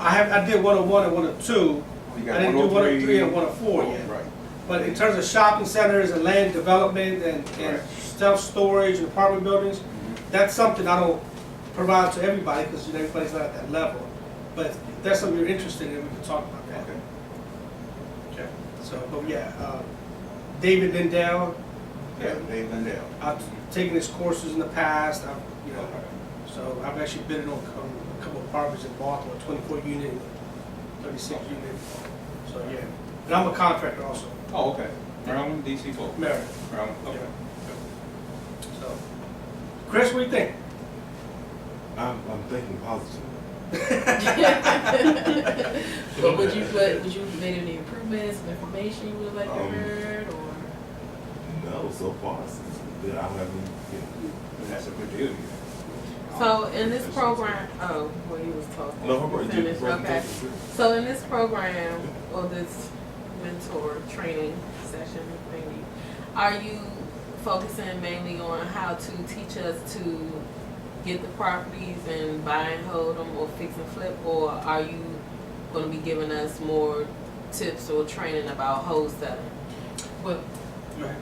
I did 101 and 102. You I got didn't do 103 and 104 yet. Right. But in terms of shopping centers and land development and Right. self-storage and apartment buildings, that's something I don't provide to everybody because everybody's not at that level. But if that's something you're interested in, we can talk about that. Okay. Okay. So, but yeah, David Lindell. Yeah, Dave Lindell. I've taken his courses in the past. So I've actually been on a couple of apartments in Baltimore, 24 unit, 36 unit. So yeah, and I'm a contractor also. Oh, okay. Maryland, DC, both. Maryland. Maryland, okay. So, Chris, what do you think? I'm thinking positive. But would you made any improvements, some information you would like to heard, or? No, so far it's good. I don't have any. That's a good deal. So in this program, oh, well, you was talking. No, I'm Finish, okay. So in this program, or this mentor training session maybe, are you focusing mainly on how to teach us to get the properties and buy and hold them or fix and flip, or are you going to be giving us more tips or training about wholesaling? Well, Right.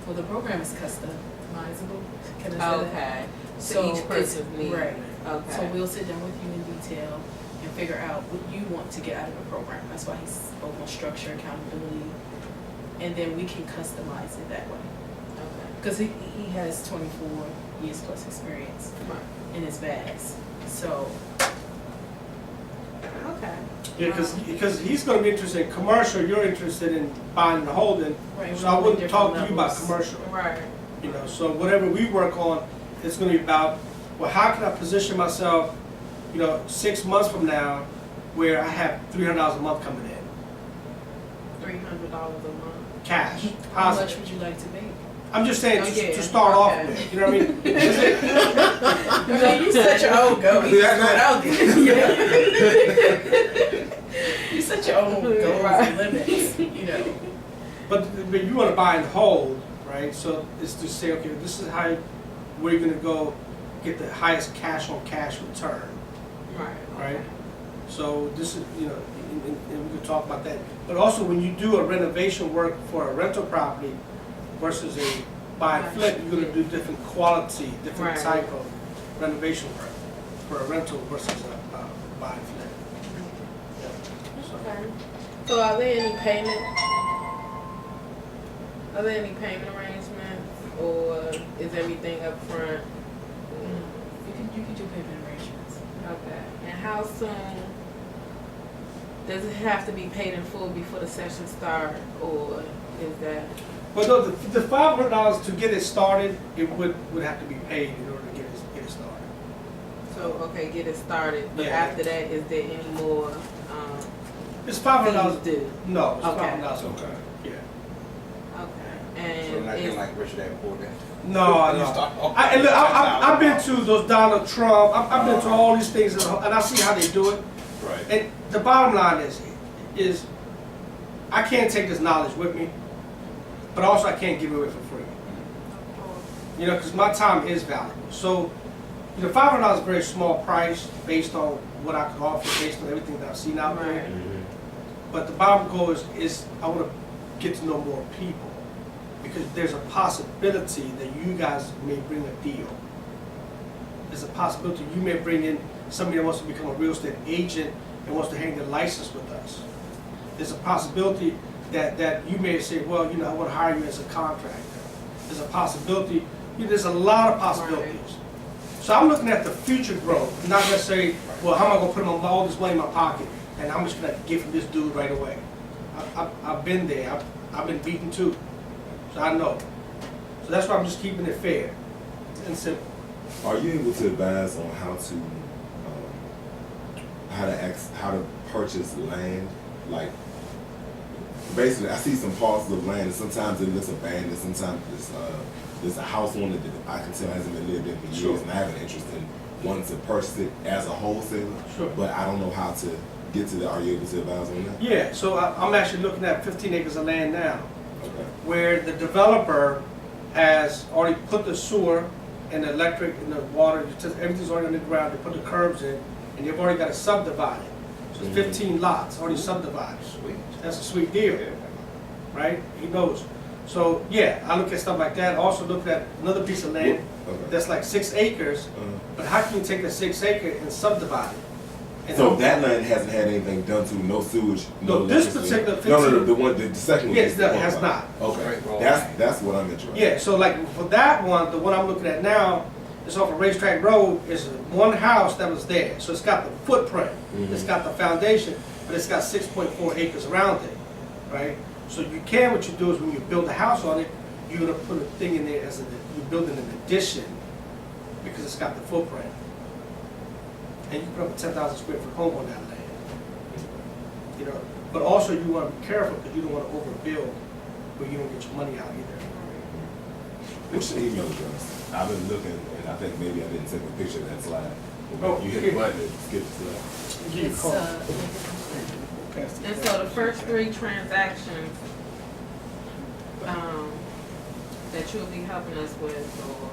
well, the program is customizable. Can I say that? Okay. So So each it's- person's need. Right. Okay. So we'll sit down with you in detail and figure out what you want to get out of the program. That's why he spoke on structure, accountability, and then we can customize it that way. Okay. Because he has 24 years plus experience Right. and it's vast. So Okay. Yeah, because he's going to be interested in commercial. You're interested in buying and holding. right, So I we're on wouldn't talk to different you about levels. commercial. Right. So whatever we work on, it's going to be about, well, how can I position myself, 6 months from now, where I have $300 a month coming in, $300 a month. cash, How much positive. would you like to make? I'm just saying Oh, yeah. to start off Okay. with. You know what I mean? Is it- You such your own goal. You just going out there. You set your own goals and limits, But you want to buy and hold, right? So it's to say, okay, this is how we're going to go get the highest cash on cash return, Right. right? So this is, and we can talk about that. But also when you do a renovation work for a rental property versus a buy and flip, you're going to do different quality, different Right. type of renovation work for a rental versus a buy and flip. Yeah. So- Okay. So are there any payment? Are there any payment arrangements, or is everything up front? You can do payment arrangements. Okay. And how soon does it have to be paid in full before the session start, or is that? Well, no, the $500 to get it started, it would have to be paid in order to get it started. So, okay, get it started, but Yeah. after that, is there any more, It's $500. fees due? No, it's Okay. $500. Okay. Yeah. Okay, So and not is, like Rich Dad Poor Dad. No, You no. start off And look, I've been $10,000. to those Donald Trump. I've been to all these things, and I see how they do it. Right. And the bottom line is I can't take this knowledge with me, but also I can't give it away for free. Because my time is valuable. So, $500 is a very small price based on what I could offer, based on everything that I've seen out there. Right. But the bottom goal is I want to get to know more people, because there's a possibility that you guys may bring a deal. There's a possibility you may bring in somebody that wants to become a real estate agent and wants to hang their license with us. There's a possibility that you may say, well, I want to hire you as a contractor. There's a possibility, there's a lot of possibilities. So I'm looking at the future growth, not necessarily, well, how am I going to put all this money in my pocket and how much can I get from this dude right away? I've been there. I've been beaten too. So I know. So that's why I'm just keeping it fair and simple. Are you able to advise on how to purchase land? Like, basically, I see some parcels of land, and sometimes it looks abandoned. Sometimes there's a house on it that I can tell hasn't been lived in for years, Sure. and I have an interest in wanting to purchase it as a wholesaler. Sure. But I don't know how to get to that. Are you able to advise on that? Yeah, so I'm actually looking at 15 acres of land now, Okay. where the developer has already put the sewer and the electric and the water, everything's already underground. They put the curbs in, and and they've already got it subdivided. So it's 15 lots already subdivided. Sweet. That's a sweet deal, Yeah. right? He knows. So yeah, I look at stuff like that. Also look at another piece of land Okay. that's like 6 acres, but how can you take a 6 acre and subdivide it? And So don't- that land hasn't had anything done to, no sewage, No, this electricity? particular No, 15 the one, the second one. Yes, is that the has one. not. Okay, Straight raw that's, land. that's what I'm interested in. Yeah, so like for that one, the one I'm looking at now, is off of Racetrack Road, is one house that was there. So it's got the footprint, it's got the foundation, but it's got 6.4 acres around it, right? So you can, what you do is when you build a house on it, you're gonna put a thing in there as a, you're building an addition, because it's got the footprint. And you can put up a 10,000 square foot home on that land. You know, but also you wanna be careful, because you don't wanna overbuild, where you don't get your money out either. What's your email address? I've been looking, and I think maybe I didn't take a picture of that slide. Oh, You hit here. the button, it skips the slide. Give you a It's, call. Pass the And so the first 3 transactions, that you'll be helping us with, or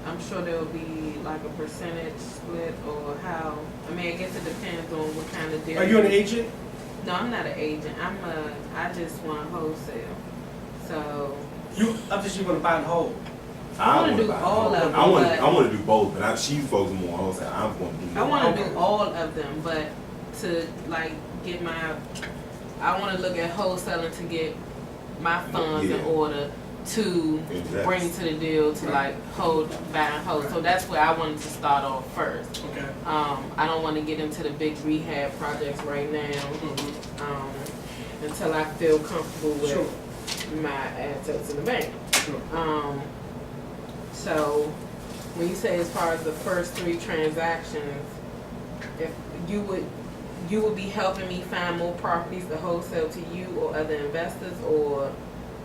I'm sure there'll be like a percentage split, or how, I mean, I guess it depends on what kind of deal. Are you an agent? No, I'm not an agent, I just want wholesale, so. I'm just you want to buy and hold. I wanna wanna do buy all both. of them, I want but- I want to do both, but she focuses more on wholesale. I'm going to do. I want to Okay. do all of them, but to like get my, I want to look at wholesaling to get my funds in Yeah. order to Invest. bring to the deal to like buy and hold. So that's where I wanted to start off first. Okay. I don't want to get into the big rehab projects right now until I feel comfortable with Sure. my assets in the bank. Sure. So when you say as far as the first 3 transactions, if you would be helping me find more properties to wholesale to you or other investors, or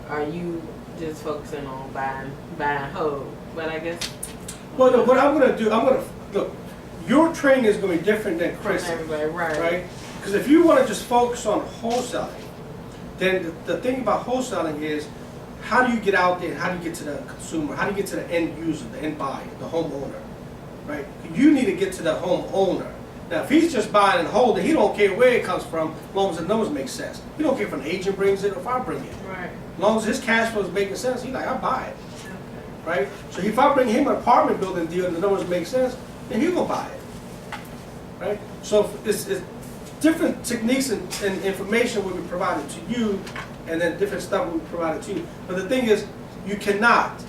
are you just focusing on buying hold? But I guess Well, no, what I'm going to do, look, your training is going to be different than Chris, everybody, right? right? Because if you want to just focus on wholesaling, then the thing about wholesaling is, how do you get out there and how do you get to the consumer? How do you get to the end user, the end buyer, the homeowner, right? You need to get to the homeowner. Now, if he's just buying and holding, he don't care where it comes from, as long as the numbers make sense. He don't care if an agent brings it or if I bring it. Right. As long as his cash flow is making sense, he's like, I'll buy it, Okay. right? So if I bring him an apartment building deal and the numbers make sense, then he'll go buy it, right? So it's different techniques and information will be provided to you, and then different stuff will be provided to you. But the thing is, you cannot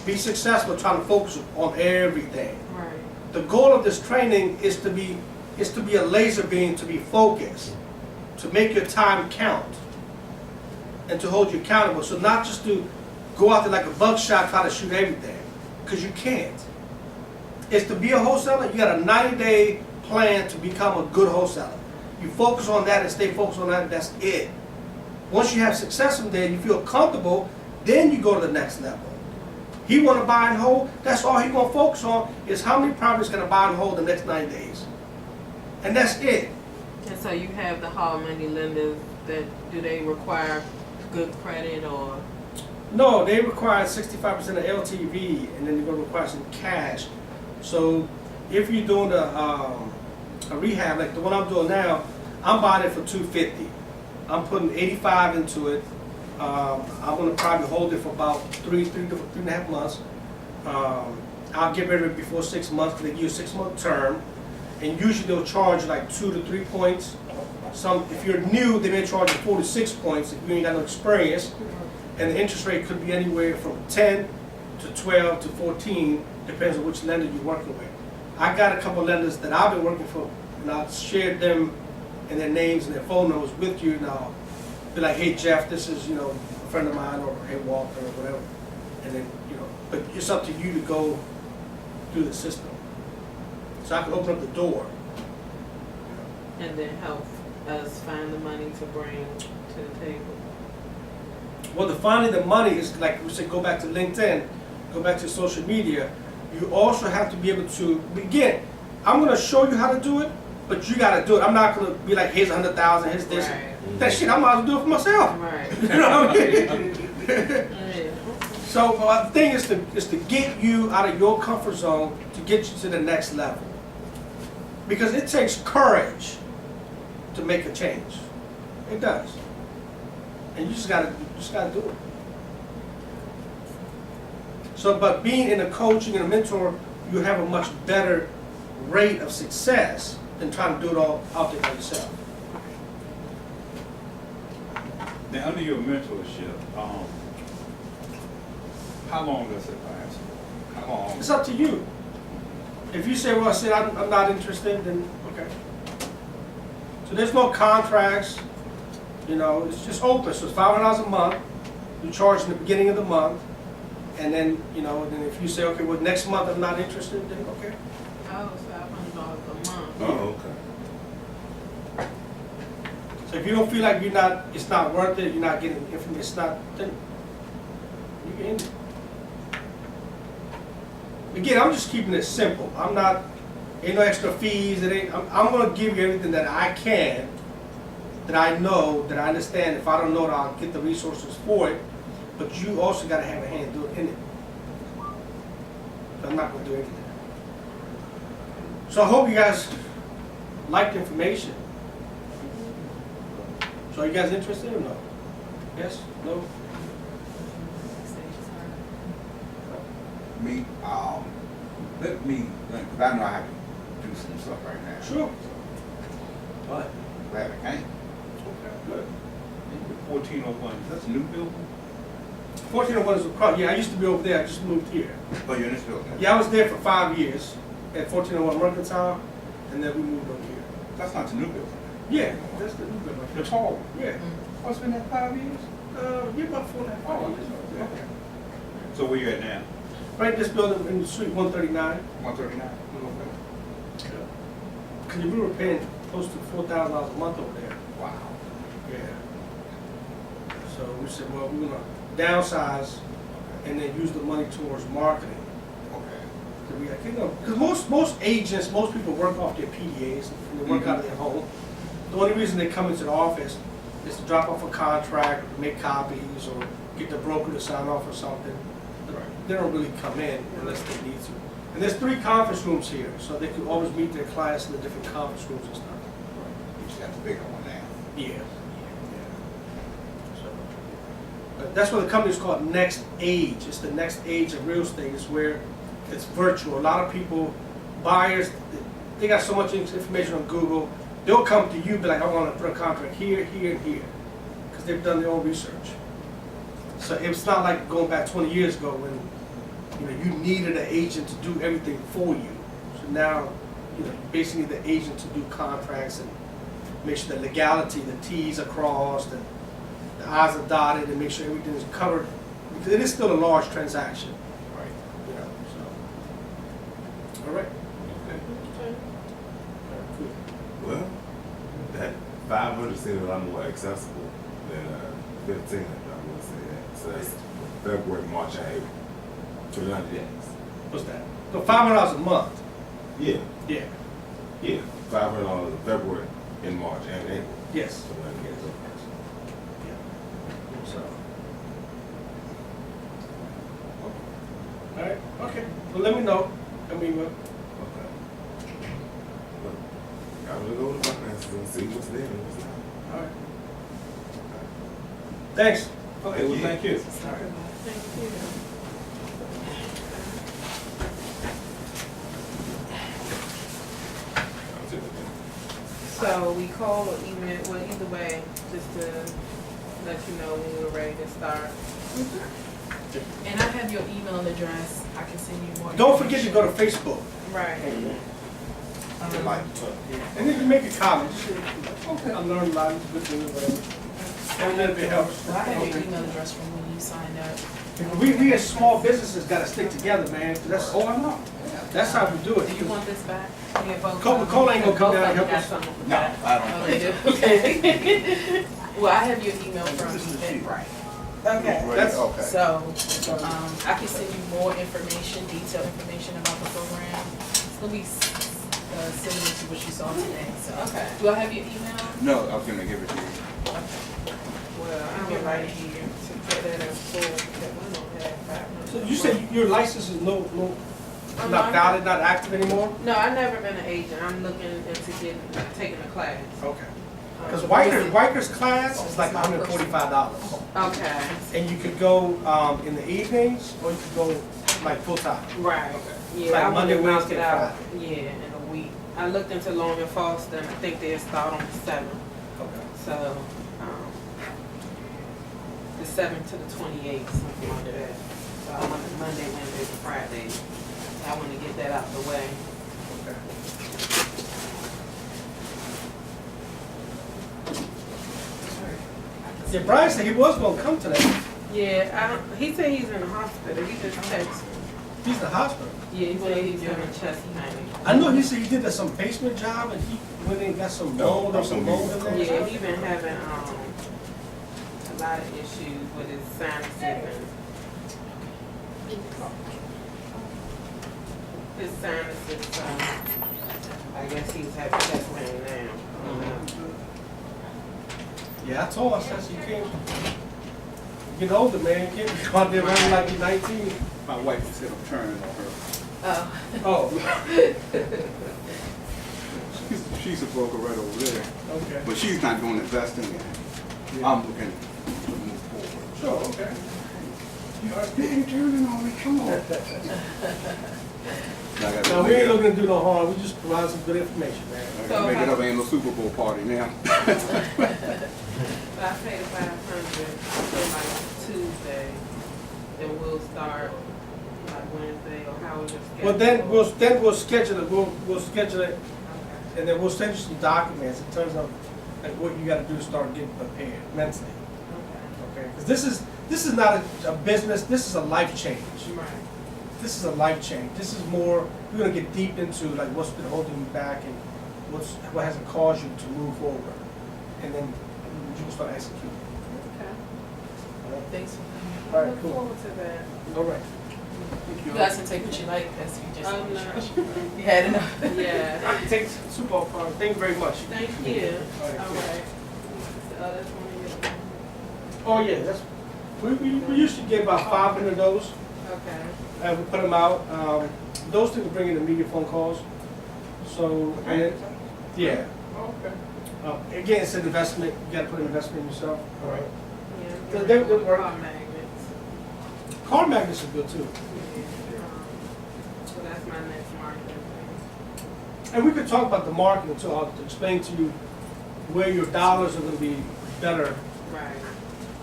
be successful trying to focus on everything. Right. The goal of this training is to be a laser beam, to be focused, to make your time count, and to hold you accountable. So not just to go out there like a buckshot try to shoot everything, because you can't. It's to be a wholesaler, you got a 90-day plan to become a good wholesaler. You focus on that and stay focused on that, and that's it. Once you have success from there, you feel comfortable, then you go to the next level. He want to buy and hold, that's all he going to focus on is how many properties going to buy and hold the next 90 days. And that's it. And so you have the hard money lenders that, do they require good credit or? No, they require 65% of LTV, and then they're going to require some cash. So if you're doing a rehab, like the one I'm doing now, I'm buying it for $250. I'm putting 85 into it. I'm going to probably hold it for about three and a half months. I'll get rid of it before 6 months, because they give you a 6-month term. And usually they'll charge like 2 to 3 points. If you're new, they may charge you 4 to 6 points if you ain't got no experience. And the interest rate could be anywhere from 10 to 12 to 14, depends on which lender you're working with. I got a couple lenders that I've been working for, and I've shared them and their names and their phone numbers with you. Now, be like, hey Jeff, this is a friend of mine, or hey Walter, or whatever. And then but it's up to you to go through the system. So I can open up the door. And then help us find the money to bring to the table. Well, the finding the money is like we said, go back to LinkedIn, go back to social media. You also have to be able to, again, I'm going to show you how to do it, but you got to do it. I'm not going to be like, here's 100,000, here's this. Right. That shit, I might as well do it for myself. Right. You know what I mean? Yeah. So the thing is to get you out of your comfort zone to get you to the next level. Because it takes courage to make a change. It does. And you just gotta do it. So, but being in a coaching and a mentor, you have a much better rate of success than trying to do it all out there by yourself. Now, under your mentorship, how long does it last? How long? It's up to you. If you say, well, I said I'm not interested, then okay. So there's no contracts, you know, it's just open. So it's $500 a month. You charge in the beginning of the month. And then, you know, then if you say, okay, well, next month I'm not interested, then okay. Oh, $500 a month. Oh, okay. So if you don't feel like it's not worth it, you're not getting information, it's not, then you can end it. Again, I'm just keeping it simple. I'm not, ain't no extra fees. I'm going to give you everything that I can, that I know, that I understand. If I don't know it, I'll get the resources for it. But you also got to have a hand do it in it. I'm not going to do everything. So I hope you guys like the information. So are you guys interested or no? Yes? No? Me, let me, because I know I have to do some stuff right now. Sure. But glad I came. Okay, good. 1401, that's a new building? 1401 is across. Yeah, I used to be over there. I just moved here. Oh, you're in this building? Yeah, I was there for 5 years at 1401 Mercantile, and then we moved over here. That's not the new building. Yeah, that's the new building. The tall one? Yeah. Oh, it's been there 5 years? Yeah, about 4.5 Oh, years. okay. So where you at now? Right, this building in Suite 139. 139? Because we were paying close to $4,000 a month over there. Wow. Yeah. So we said, well, we're gonna downsize and then use the money towards marketing. Okay. So we got, you know, because most agents, most people work off their PDAs and they work out of their home. The only reason they come into the office is to drop off a contract, or make copies, or get the broker to sign off or something. Right. They don't really come in unless they need to. And there's 3 conference rooms here, so they can always meet their clients in the different conference rooms and stuff. You just got the bigger one now. Yeah. So, but that's what the company is called Next Age. It's the next age of real estate. It's where it's virtual. A lot of people, buyers, they got so much information on Google. They'll come to you, be like, I want to put a contract here, here, and here, because they've done their own research. So it's not like going back 20 years ago when you needed an agent to do everything for you. So now, you basically need the agent to do contracts and make sure the legality, the T's are crossed, and the I's are dotted, and make sure everything is covered. Because it is still a large transaction. Right. So. All right. Okay. Cool. Well, that 500 seems a lot more accessible than 15. I would say that. So that's February, March, and April. 29 days. What's that? So $500 a month. Yeah, Yeah. yeah. $500 in February, in March, and April. Yes. 29 days. Yeah. So. All right. Okay. Well, let me know. I mean, Okay. Look, I'm gonna go to the finances and see what's there and what's not. all right. Thanks. Okay, well, thank you. All right. Thank you. I'll take it. So we call or email, well, either way, just to let you know when we're ready to start. And I have your email address. I can send you more. Don't forget to go to Facebook. Right. Like, And then you make a comment. Just say, okay, I learned a lot. It's good things, whatever. Every little bit helps. Well, I have your email address from when you signed up. We as small businesses got to stick together, man. That's I know. that's how we do it. Do you want this back? Yeah, both Coca-Cola ain't gonna come both down and of them help got us. something with No, that. I don't Oh, they think do? so. Okay. Well, I have your email from This is the sheet. Eventbrite. Okay. That's- Okay. So, I can send you more information, detailed information about the program. Let me similar to what you saw today. So, Okay. do I have your email? No, I was gonna give it to you. Well, I'm right here to get that in full, because we don't have 500. So you said your license is no Not valid, not active anymore? No, I've never been an agent. I'm looking into taking a class. Okay. Because Weiker's class is like $145. Okay. And you could go in the evenings, or you could go like full-time. Right. Okay. Yeah, Like I Monday, want to knock Wednesday, it out. Friday. Yeah, in a week. I looked into Long and Foster, and I think they start on the 7th. Okay. So, the 7th to the 28th, something like that. So I want it Monday, Wednesday, to Friday. So I want to get that out the way. Okay. Yeah, Brian said he was gonna come today. Yeah, he said he's in the hospital. He just texted me. He's in the hospital. Yeah, he said he's having chest pain. I know he said he did some basement job and he went in and got some mold or some mold in there. Yeah, he's been having a lot of issues with his sinuses and his sinuses. So I guess he's having chest pain now. Yeah, I told her, I said, you can't, get older, man, you can't go out there running like you're 19. My wife just said I'm turning on her. Oh. Oh, She's a broker right over there, okay. but she's not doing investing yet. Yeah. I'm looking to move forward. Sure, okay. You ain't turning on me, come on. No, we ain't looking to do no harm, we just provide some good information, man. I gotta make it up, ain't no Super Bowl party now. So I paid $500 until like Tuesday, and we'll start like Wednesday, or how is your schedule? Well, then we'll schedule it, we'll schedule it, Okay. and then we'll send you some documents in terms of like what you gotta do to start getting prepared mentally, Okay. okay? Because this is not a business, this is a life change. Right. This is a life change. This is more, we're gonna get deep into like what's been holding you back and what hasn't caused you to move forward. And then you can start executing. Okay. All right? Thanks. All I right, look cool. forward to that. All right. You guys can take what you like, that's you just. Oh, no. You had enough. Yeah. Take Super Bowl part. Thank you very much. Thank you. All right, All cool. right. That's one of your. Oh yeah, that's, we usually get about 500 of those. Okay. And we put them out. Those things bring in immediate phone calls. So, and, yeah. Okay. Again, it's an investment. You gotta put an investment in yourself. All right. Yeah. They work. Car magnets. Car magnets are good too. So that's my next marketing thing. And we could talk about the marketing too. I'll explain to you where your dollars are gonna be better Right.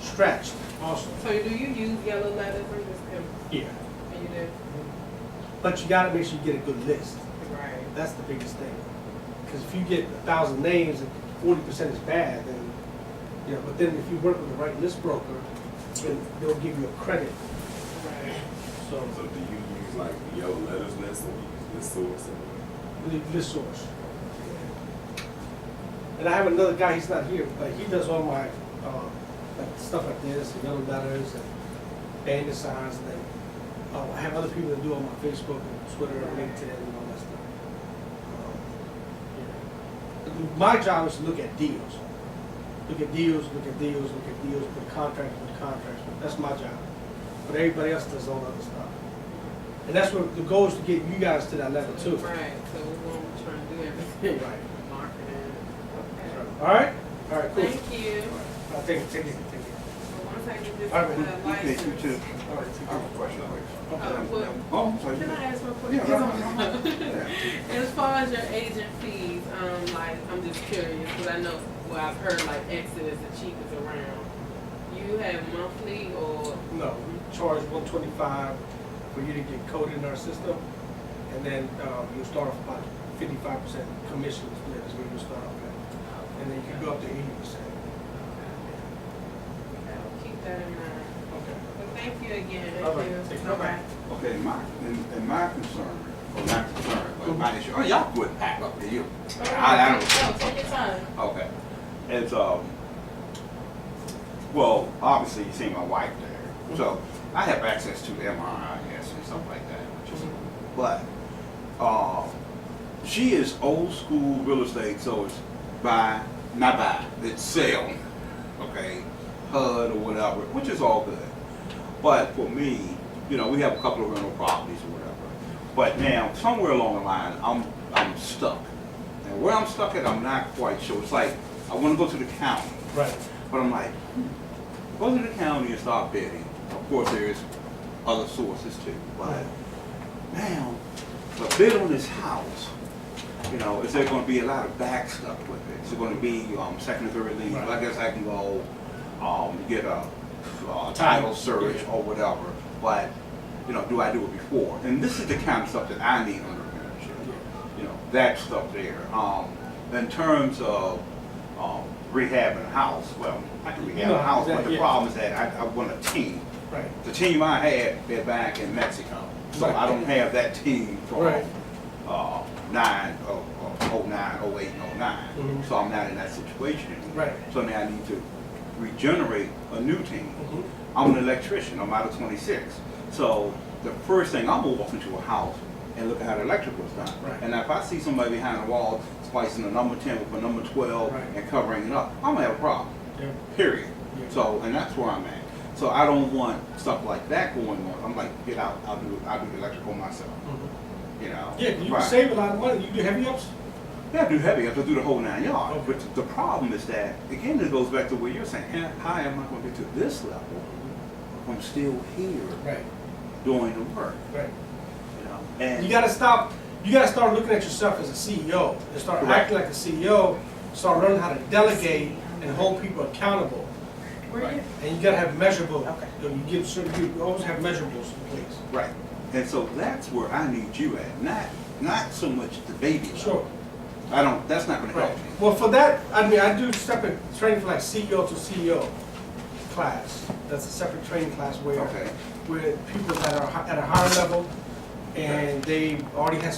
stretched also. So do you use yellow letters or just them? Yeah. And you do? But you gotta make sure you get a good list. Right. That's the biggest thing. Because if you get 1,000 names and 40% is bad, then, you know, but then if you work with the right list broker, then they'll give you a credit. Right. So, So do you use like the yellow letters list or you use this source? the list source. And I have another guy, he's not here, but he does all my, like stuff like this, and yellow letters, and bandit signs, and then, I have other people that do all my Facebook and Twitter and LinkedIn and all that stuff. Yeah. My job is to look at deals. Look at deals, look at deals, look at deals, put contracts, that's my job. But everybody else does all other stuff. And that's what the goal is, to get you guys to that level too. Right. So we want to try and do everything. Right. Marketing. Okay. All right? All right, cool. Thank you. Take it. So once I get this All right. license. Thank you too. All right, I have a question. Well, Oh, sorry. can I ask one Yeah, question? yeah. As far as your agent fees, like, I'm just curious, because I know, well, I've heard like Exit is the cheapest around. You have monthly or? No, we charge $125 for you to get coded in our system, and then you start off about 55% commission split is where you start off at, and then you can go up to 80%. I'll keep that in mind. Okay. Well, thank you again. All right. Take care. All right. Okay, my concern, but my issue, oh, y'all quit pack up, did you? I No, don't. take your time. Okay. It's, well, obviously you see my wife there, so I have access to the MRI, I guess, and stuff like that. But, she is old school real estate, so it's not buy, it's sell, okay, HUD or whatever, which is all good. But for me, you know, we have a couple of rental properties or whatever. But now, somewhere along the line, I'm stuck. And where I'm stuck at, I'm not quite sure. It's like, I want to go to the county, Right. but I'm like, go to the county and start bidding. Of course, there's other sources too, but now, the bid on this house, you know, is there going to be a lot of back stuff with it? Is it going to be second or third lead? Right. I guess I can go get a title search or whatever, but you know, do I do it before? And this is the kind of stuff that I need under membership. You know, that stuff there. In terms of rehabbing a house, well, I can rehab a house, but the problem is that I want a team. Right. The team I had, they're back in Mexico, so Right. I don't have that team from Right. 09, 08, and 09. Mhm. So I'm not in that situation anymore. Right. So now I need to regenerate a new team. Mhm. I'm an electrician. I'm out of 26. So the first thing, I'm gonna walk into a house and look at how the electrical is done. Right. And if I see somebody behind the wall splicing a number 10 with a number 12 Right. and covering it up, I'm gonna have a problem. Yeah. Period. Yeah. So, and that's where I'm at. So I don't want stuff like that going on. I'm like, get out. I'll do the electrical myself. Mhm. You know. Yeah, you Right. can save a lot of money. You do heavy ups. Yeah, I do heavy. I have to do the whole 9 yards. Okay. But the problem is that, again, it goes back to what you're saying. How am I going to get to this level if I'm still here Right. doing the work? Right. You know. And You gotta stop. You gotta start looking at yourself as a CEO and start Correct. acting like a CEO. Start learning how to delegate and hold people accountable. Where Right. you? And you gotta have measurable. Okay. You know, you give certain. You always have measurables in place. right. And so that's where I need you at. Not so much the baby level. Sure. I don't. That's not going to Right. help me. Well, for that, I mean, I do separate training for like CEO to CEO class. That's a separate training class where Okay. where people that are at a higher level and they already have some